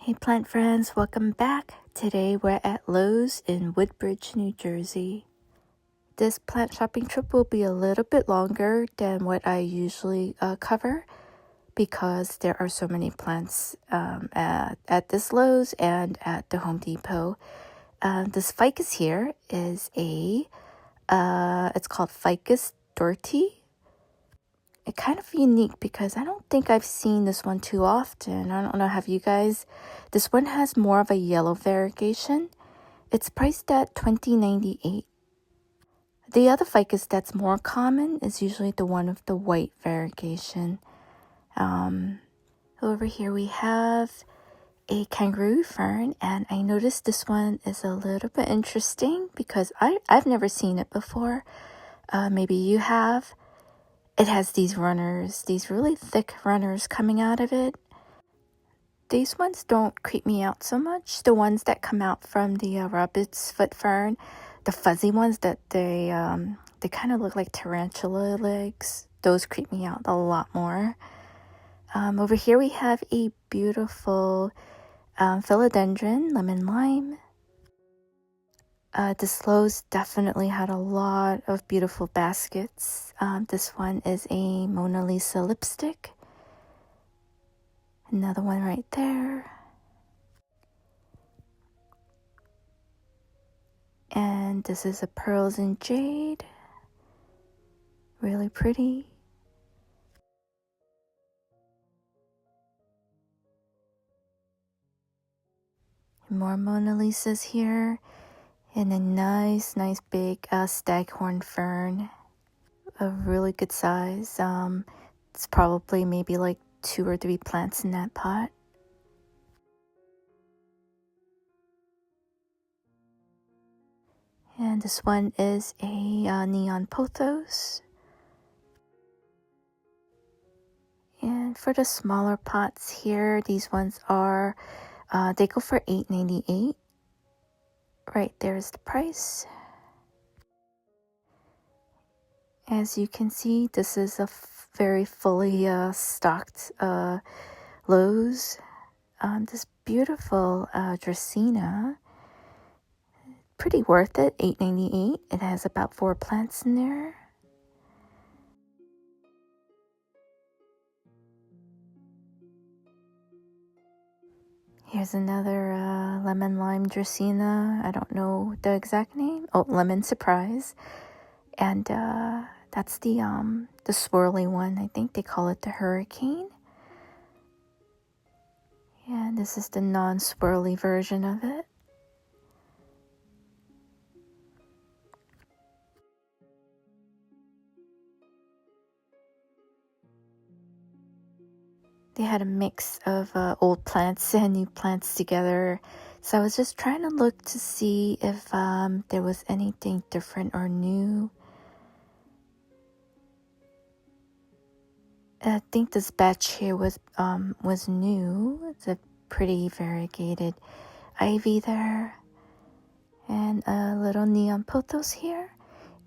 Hey plant friends, welcome back. Today we're at Lowe's in Woodbridge, New Jersey. This plant shopping trip will be a little bit longer than what I usually cover because there are so many plants at this Lowe's and at the Home Depot. This ficus here is it's called Ficus dorti. It's kind of unique because I don't think I've seen this one too often. I don't know, have you guys? This one has more of a yellow variegation. It's priced at $20.98. The other ficus that's more common is usually the one with the white variegation. Over here we have a kangaroo fern, and I noticed this one is a little bit interesting because I've never seen it before. Maybe you have. It has these runners, these really thick runners coming out of it. These ones don't creep me out so much. The ones that come out from the rabbit's foot fern, the fuzzy ones that they kind of look like tarantula legs, those creep me out a lot more. Over here we have a beautiful philodendron, lemon lime. This Lowe's definitely had a lot of beautiful baskets. This one is a Mona Lisa lipstick. Another one right there. And this is a pearls and jade. Really pretty. More Mona Lisas here. And a nice big staghorn fern. A really good size. It's probably maybe like 2 or 3 plants in that pot. And this one is a neon pothos. And for the smaller pots here, these ones are, they go for $8.98. Right there's the price. As you can see, this is a very fully stocked Lowe's. This beautiful Dracaena, pretty worth it, $8.98. It has about 4 plants in there. Here's another lemon lime Dracaena. I don't know the exact name. Oh, lemon surprise. And that's the swirly one. I think they call it the hurricane. And this is the non-swirly version of it. They had a mix of old plants and new plants together. So I was just trying to look to see if there was anything different or new. I think this batch here was new. It's a pretty variegated ivy there. And a little neon pothos here.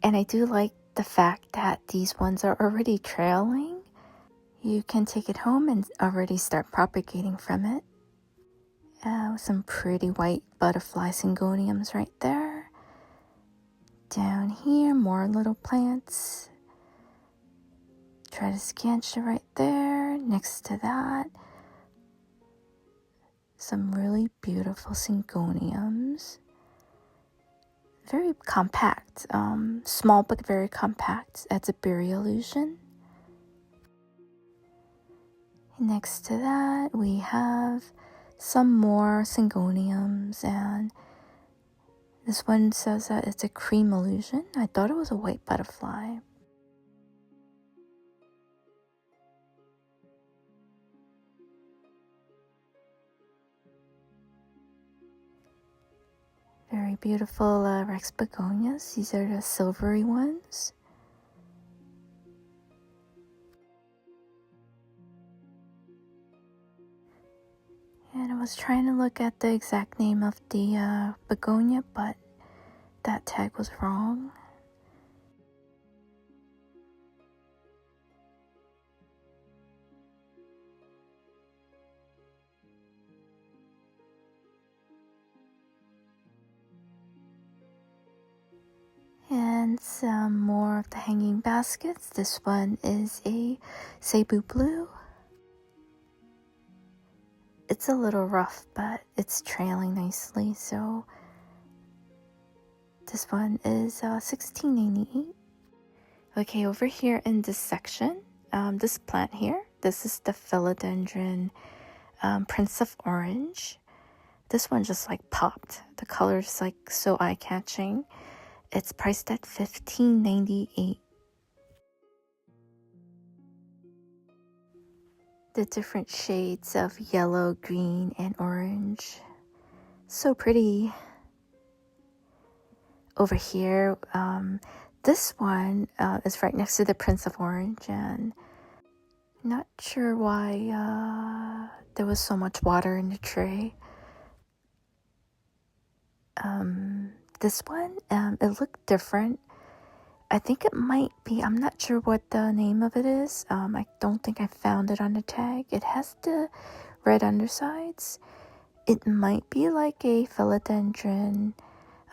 And I do like the fact that these ones are already trailing. You can take it home and already start propagating from it. Some pretty white butterfly syngoniums right there. Down here, more little plants. Tradescantia right there. Next to that, some really beautiful syngoniums. Very compact. Small but very compact. Adds a berry illusion. Next to that, we have some more syngoniums, and this one says that it's a cream illusion. I thought it was a white butterfly. Very beautiful Rex begonias. These are the silvery ones. And I was trying to look at the exact name of the begonia, but that tag was wrong. And some more of the hanging baskets. This one is a Cebu blue. It's a little rough, but it's trailing nicely, so this one is $16.98. Okay, over here in this section, this plant here, this is the philodendron Prince of Orange. This one just like popped. The color is like so eye-catching. It's priced at $15.98. The different shades of yellow, green, and orange. So pretty. Over here, this one is right next to the Prince of Orange, and not sure why there was so much water in the tray. This one, it looked different. I think it might be, I'm not sure what the name of it is. I don't think I found it on the tag. It has the red undersides. It might be like a philodendron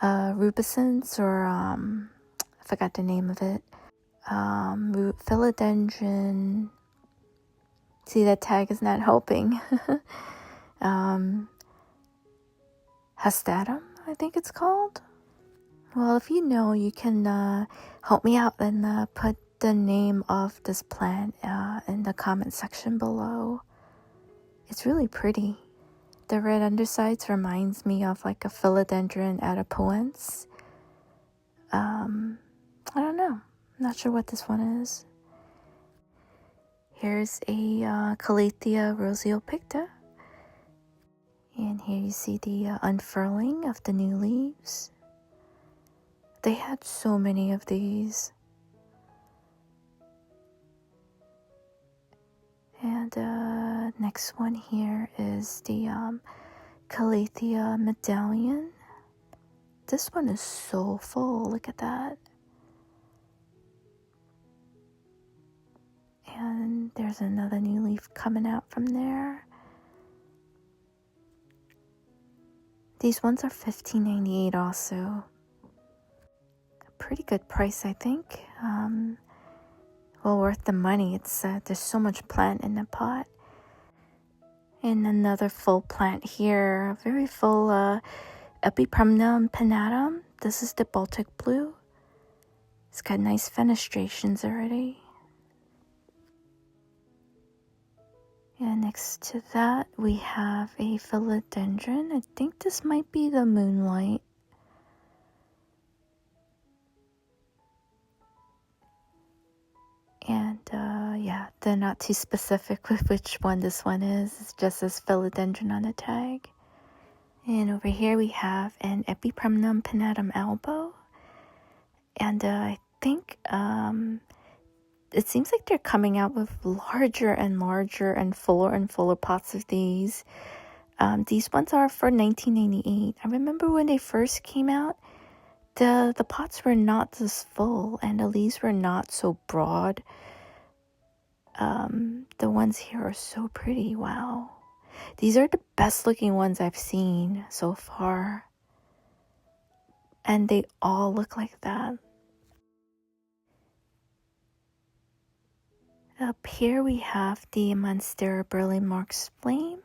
rubescens, or I forgot the name of it. Philodendron. See, that tag is not helping. Hastatum, I think it's called. Well, if you know, you can help me out and put the name of this plant in the comment section below. It's really pretty. The red undersides reminds me of like a philodendron adipoens. I don't know. I'm not sure what this one is. Here's a Calathea roseopicta. And here you see the unfurling of the new leaves. They had so many of these. And next one here is the Calathea medallion. This one is so full. Look at that. And there's another new leaf coming out from there. These ones are $15.98 also. Pretty good price, I think. Well worth the money. It's there's so much plant in the pot. And another full plant here, very full Epipremnum pinnatum. This is the Baltic blue. It's got nice fenestrations already. And next to that we have a philodendron. I think this might be the moonlight. And yeah, they're not too specific with which one this one is. It's just says philodendron on the tag. And over here we have an Epipremnum pinnatum albo. And I think it seems like they're coming out with larger and larger and fuller pots of these. These ones are for $19.98. I remember when they first came out, the pots were not this full and the leaves were not so broad. The ones here are so pretty. Wow. These are the best looking ones I've seen so far. And they all look like that. Up here we have the Monstera Burley Marks Flame.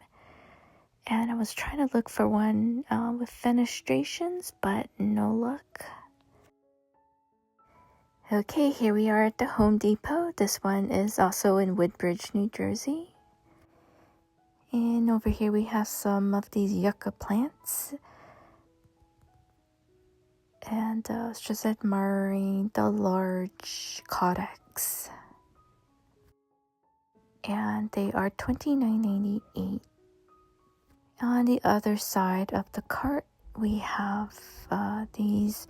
And I was trying to look for one with fenestrations, but no luck. Okay, here we are at the Home Depot. This one is also in Woodbridge, New Jersey. And over here we have some of these yucca plants. And I was just admiring the large caudex. And they are $29.98. On the other side of the cart, we have these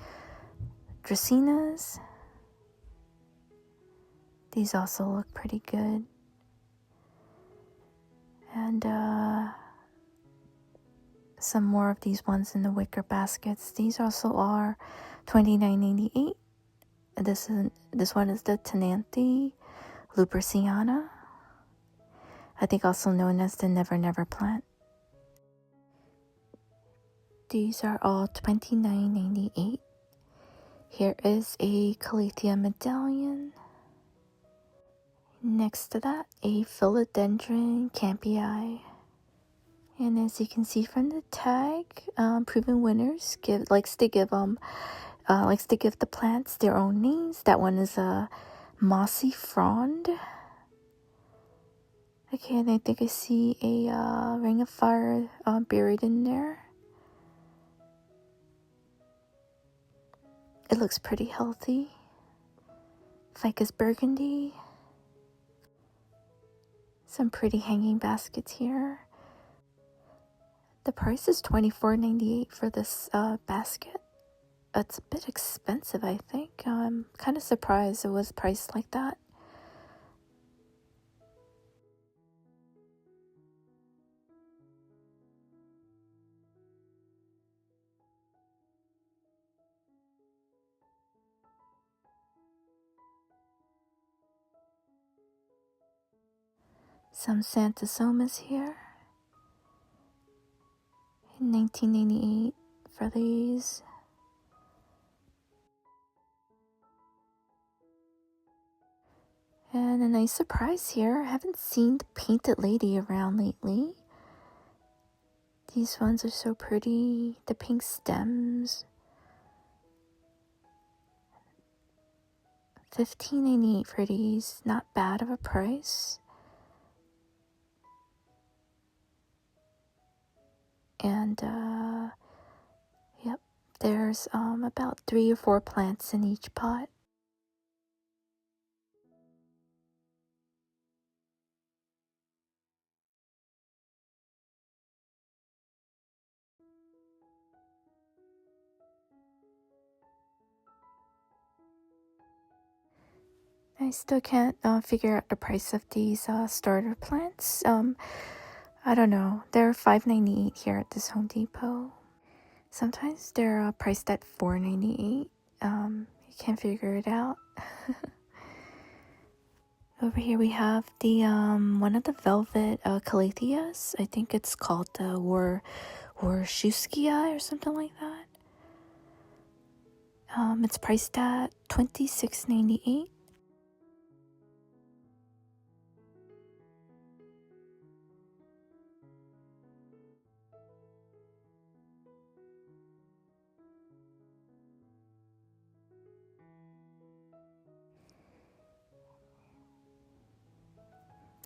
dracaenas. These also look pretty good. And some more of these ones in the wicker baskets. These also are $29.98. This one is the Tenanthe luperciana. I think also known as the Never Never plant. These are all $29.98. Here is a Calathea medallion. Next to that, a Philodendron campii. And as you can see from the tag, Proven Winners likes to give the plants their own names. That one is a mossy frond. Okay, and I think I see a ring of fire buried in there. It looks pretty healthy. Ficus burgundy. Some pretty hanging baskets here. The price is $24.98 for this basket. It's a bit expensive, I think. I'm kind of surprised it was priced like that. Some Santasomas here. $19.98 for these. And a nice surprise here. I haven't seen the painted lady around lately. These ones are so pretty. The pink stems. $15.98 for these. Not bad of a price. And yep, there's about 3 or 4 plants in each pot. I still can't figure out the price of these starter plants. I don't know. They're $5.98 here at this Home Depot. Sometimes they're priced at $4.98. You can't figure it out. Over here we have the one of the velvet calatheas. I think it's called the Warshuskia or something like that. It's priced at $26.98.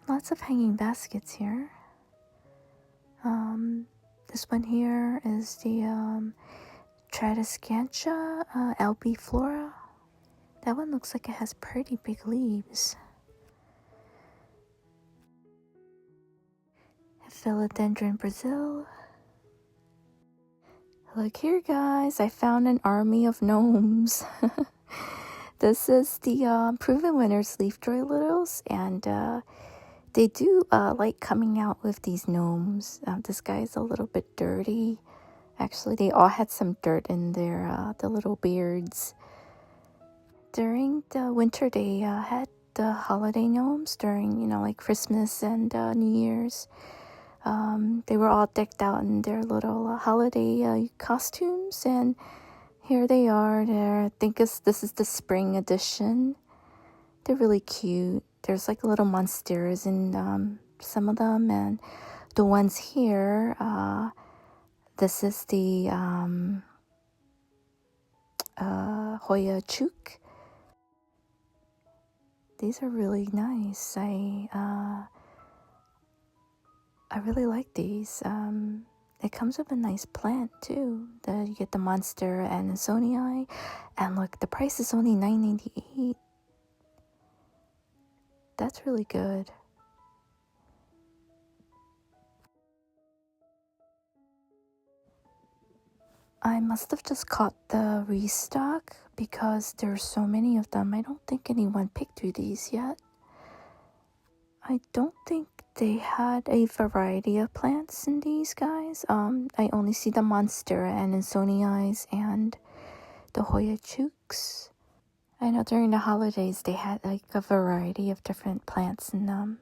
Lots of hanging baskets here. This one here is the Tradescantia albiflora. That one looks like it has pretty big leaves. Philodendron Brazil. Look here, guys. I found an army of gnomes. This is the Proven Winners leaf joy littles, and they do like coming out with these gnomes. This guy is a little bit dirty. Actually, they all had some dirt in their the little beards. During the winter, they had the holiday gnomes during, like Christmas and New Year's. They were all decked out in their little holiday costumes, and here they are. I think this is the spring edition. They're really cute. There's like little monsters in some of them, and the ones here, this is the Hoya chook. These are really nice. I really like these. It comes with a nice plant too. You get the monster and Ansonii, and look, the price is only $9.98. That's really good. I must have just caught the restock because there's so many of them. I don't think anyone picked through these yet. I don't think they had a variety of plants in these guys. I only see the monstera and Ansonii and the Hoya chooks. I know during the holidays they had like a variety of different plants in them.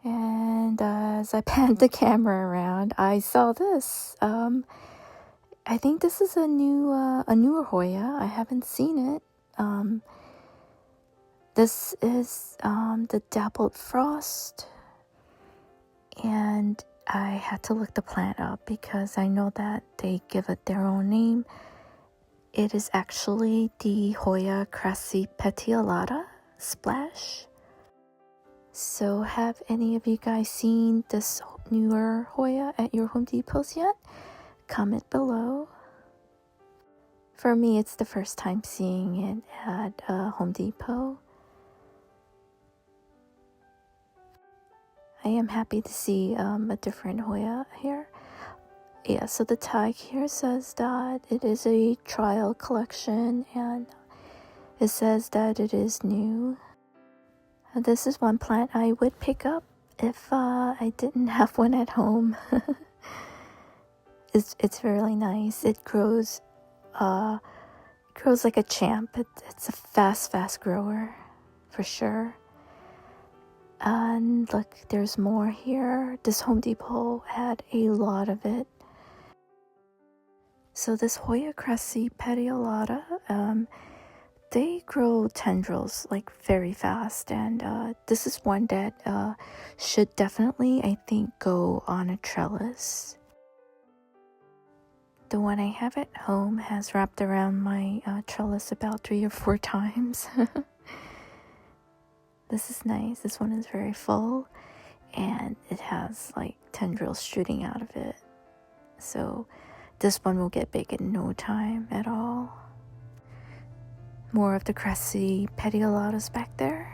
And as I panned the camera around, I saw this. I think this is a newer Hoya. I haven't seen it. This is the Dappled Frost, and I had to look the plant up because I know that they give it their own name. It is actually the Hoya crassipetiolata splash. So have any of you guys seen this newer Hoya at your Home Depots yet? Comment below. For me, it's the first time seeing it at Home Depot. I am happy to see a different Hoya here. Yeah, so the tag here says that it is a trial collection and it says that it is new. This is one plant I would pick up if I didn't have one at home. It's really nice. It grows like a champ. It's a fast grower for sure. And look, there's more here. This Home Depot had a lot of it. So this Hoya crassipetiolata, they grow tendrils like very fast, and this is one that should definitely, I think, go on a trellis. The one I have at home has wrapped around my trellis about 3 or 4 times. This is nice. This one is very full, and it has like tendrils shooting out of it. So this one will get big in no time at all. More of the crassipetiolatas back there.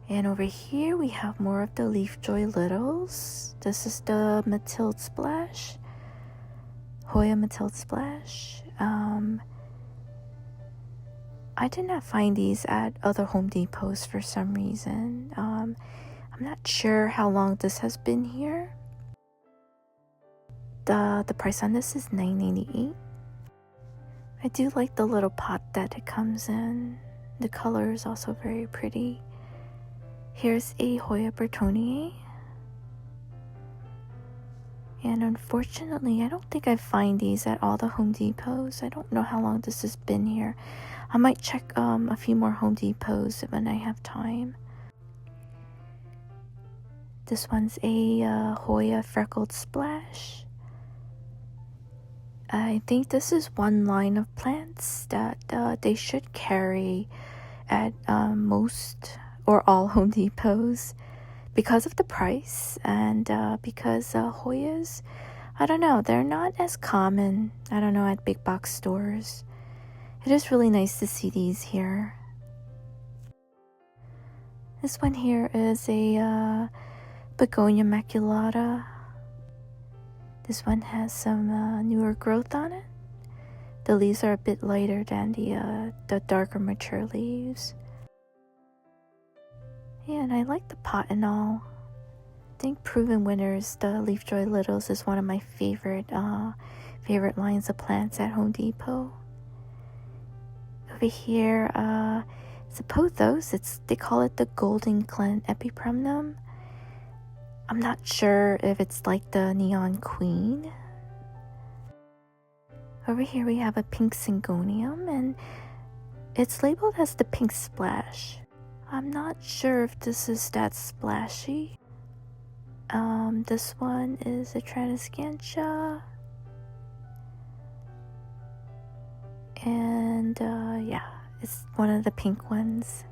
And over here we have more of the Leafjoy Littles. This is the Matilde Splash. Hoya Matilde Splash. I did not find these at other Home Depots for some reason. I'm not sure how long this has been here. The price on this is $9.98. I do like the little pot that it comes in. The color is also very pretty. Here's a Hoya Bertonier. And unfortunately, I don't think I find these at all the Home Depots. I don't know how long this has been here. I might check a few more Home Depots when I have time. This one's a Hoya Freckled Splash. I think this is one line of plants that they should carry at most or all Home Depots because of the price and because Hoyas, I don't know, they're not as common, I don't know, at big box stores. It is really nice to see these here. This one here is a Begonia maculata. This one has some newer growth on it. The leaves are a bit lighter than the darker mature leaves. Yeah, and I like the pot and all. I think Proven Winners, the Leafjoy Littles, is one of my favorite lines of plants at Home Depot. Over here, it's a pothos. They call it the Golden Glen Epipremnum. I'm not sure if it's like the Neon Queen. Over here we have a pink Syngonium, and it's labeled as the Pink Splash. I'm not sure if this is that splashy. This one is a Transcantia. And yeah, it's one of the pink ones.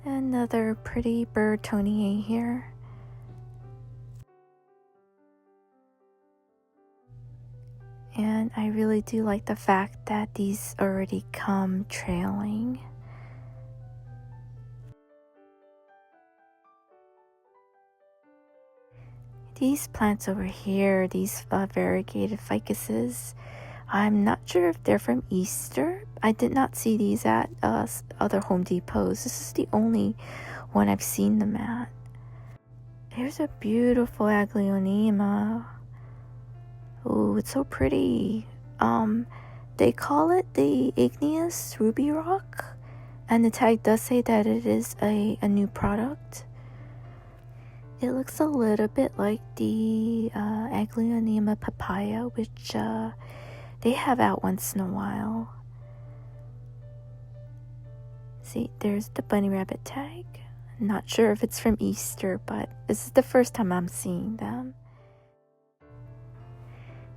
Another pretty Bertonier here. And I really do like the fact that these already come trailing. These plants over here, these variegated ficuses, I'm not sure if they're from Easter. I did not see these at other Home Depots. This is the only one I've seen them at. Here's a beautiful Aglaonema. Oh, it's so pretty. They call it the Igneous Ruby Rock, and the tag does say that it is a new product. It looks a little bit like the Aglaonema papaya, which they have out once in a while. See, there's the bunny rabbit tag. Not sure if it's from Easter, but this is the first time I'm seeing them.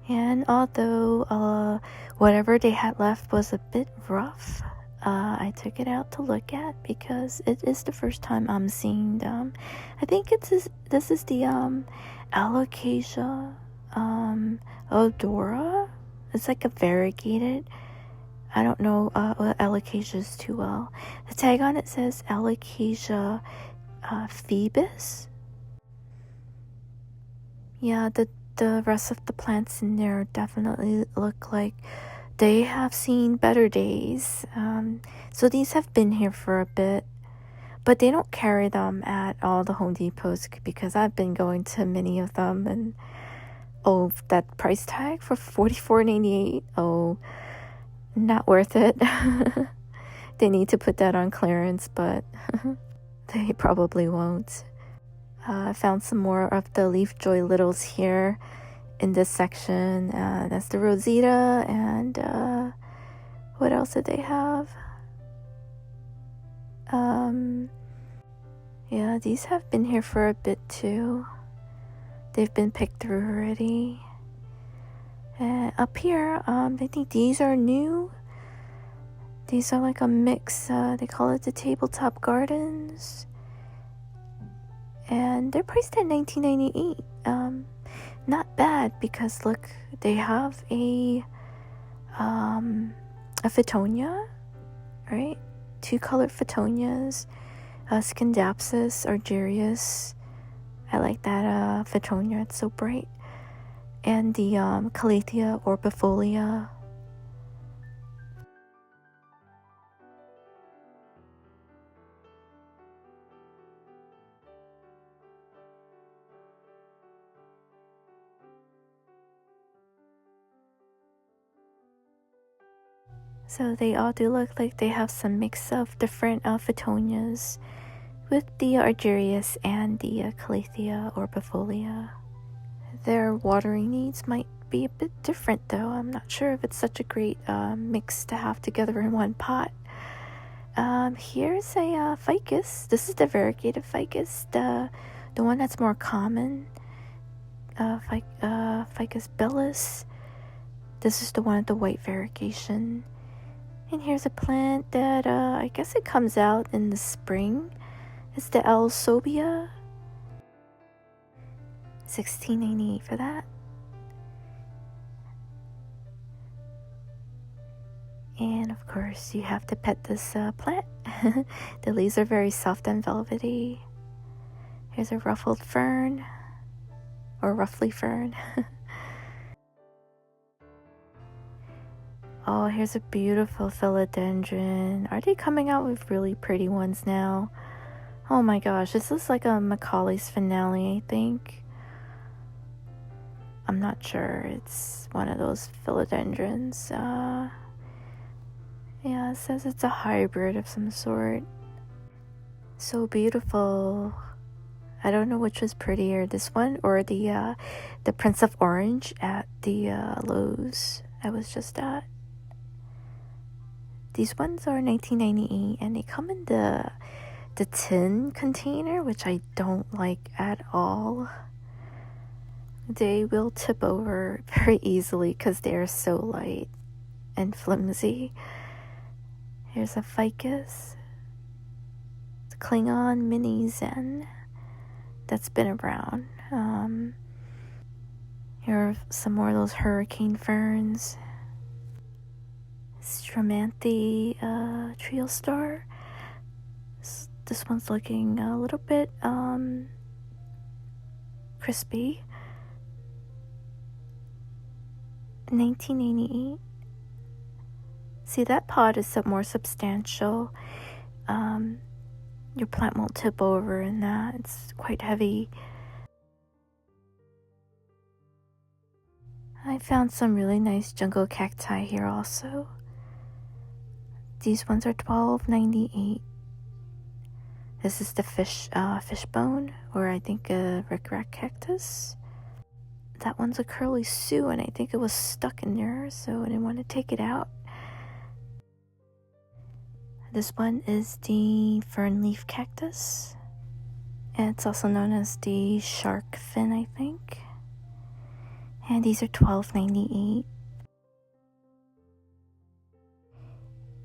And although whatever they had left was a bit rough, I took it out to look at because it is the first time I'm seeing them. I think this is the Alocasia odora. It's like a variegated. I don't know alocasias too well. The tag on it says Alocasia phoebus. Yeah, the rest of the plants in there definitely look like they have seen better days. So these have been here for a bit, but they don't carry them at all the Home Depots because I've been going to many of them, and that price tag for $44.98. Oh, not worth it. They need to put that on clearance, but they probably won't. I found some more of the Leaf Joy Littles here in this section. That's the Rosita, and what else did they have? Yeah, these have been here for a bit too. They've been picked through already. And up here, I think these are new. These are like a mix. They call it the Tabletop Gardens, and they're priced at $19.98. Not bad because look, they have a Phytonia, right? 2 colored Phytonias, Scindapsus argyrius. I like that Phytonia, it's so bright. And the Calathea orbifolia. So they all do look like they have some mix of different Phytonias with the argyrius and the Calathea orbifolia. Their watering needs might be a bit different though. I'm not sure if it's such a great mix to have together in one pot. Here's a ficus. This is the variegated ficus, the one that's more common. Ficus bellis. This is the one with the white variegation. And here's a plant that I guess it comes out in the spring. It's the Alsobia. $16.98 for that. And of course, you have to pet this plant. The leaves are very soft and velvety. Here's a ruffled fern, or ruffly fern. Oh, here's a beautiful philodendron. Are they coming out with really pretty ones now? Oh my gosh, this is like a Macaulay's finale, I think. I'm not sure. It's one of those philodendrons. Yeah, it says it's a hybrid of some sort. So beautiful. I don't know which was prettier, this one or the Prince of Orange at the Lowe's I was just at. These ones are $19.98 and they come in the tin container, which I don't like at all. They will tip over very easily because they are so light and flimsy. Here's a ficus. It's a Klingon mini Zen that's been around. Here are some more of those hurricane ferns. Stramanthe trio star. This one's looking a little bit crispy. $19.88. See, that pot is more substantial. Your plant won't tip over in that. It's quite heavy. I found some really nice jungle cacti here also. These ones are $12.98. This is the fishbone, or I think a rickrack cactus. That one's a curly Sue, and I think it was stuck in there, so I didn't want to take it out. This one is the fern leaf cactus, and it's also known as the shark fin, I think. And these are $12.98.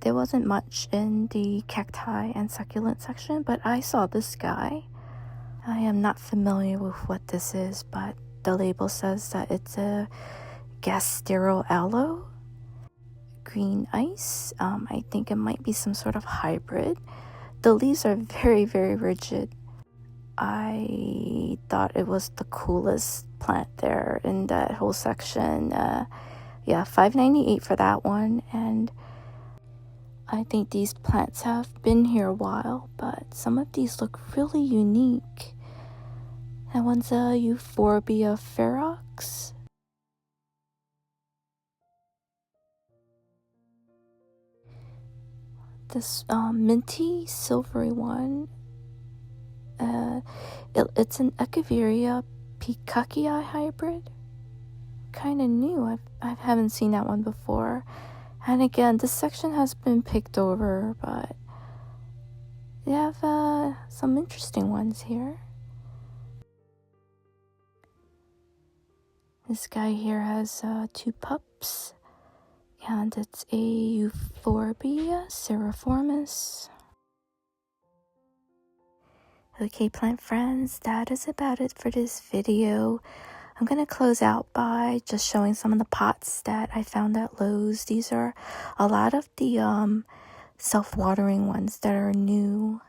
There wasn't much in the cacti and succulent section, but I saw this guy. I am not familiar with what this is, but the label says that it's a gasteral aloe. Green ice. I think it might be some sort of hybrid. The leaves are very, very rigid. I thought it was the coolest plant there in that whole section. Yeah, $5.98 for that one. And I think these plants have been here a while, but some of these look really unique. That one's a Euphorbia ferox. This minty silvery one, it's an Echeveria Picacii hybrid. Kind of new. I haven't seen that one before. And again, this section has been picked over, but they have some interesting ones here. This guy here has 2 pups, and it's a Euphorbia seriformis. Okay, plant friends, that is about it for this video. I'm going to close out by just showing some of the pots that I found at Lowe's. These are a lot of the self-watering ones that are new.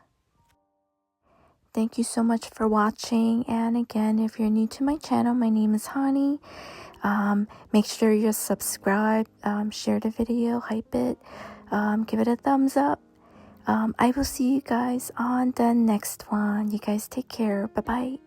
Thank you so much for watching. And again, if you're new to my channel, my name is Hani. Make sure you're subscribed, share the video, hype it, give it a thumbs up. I will see you guys on the next one. You guys take care. Bye-bye.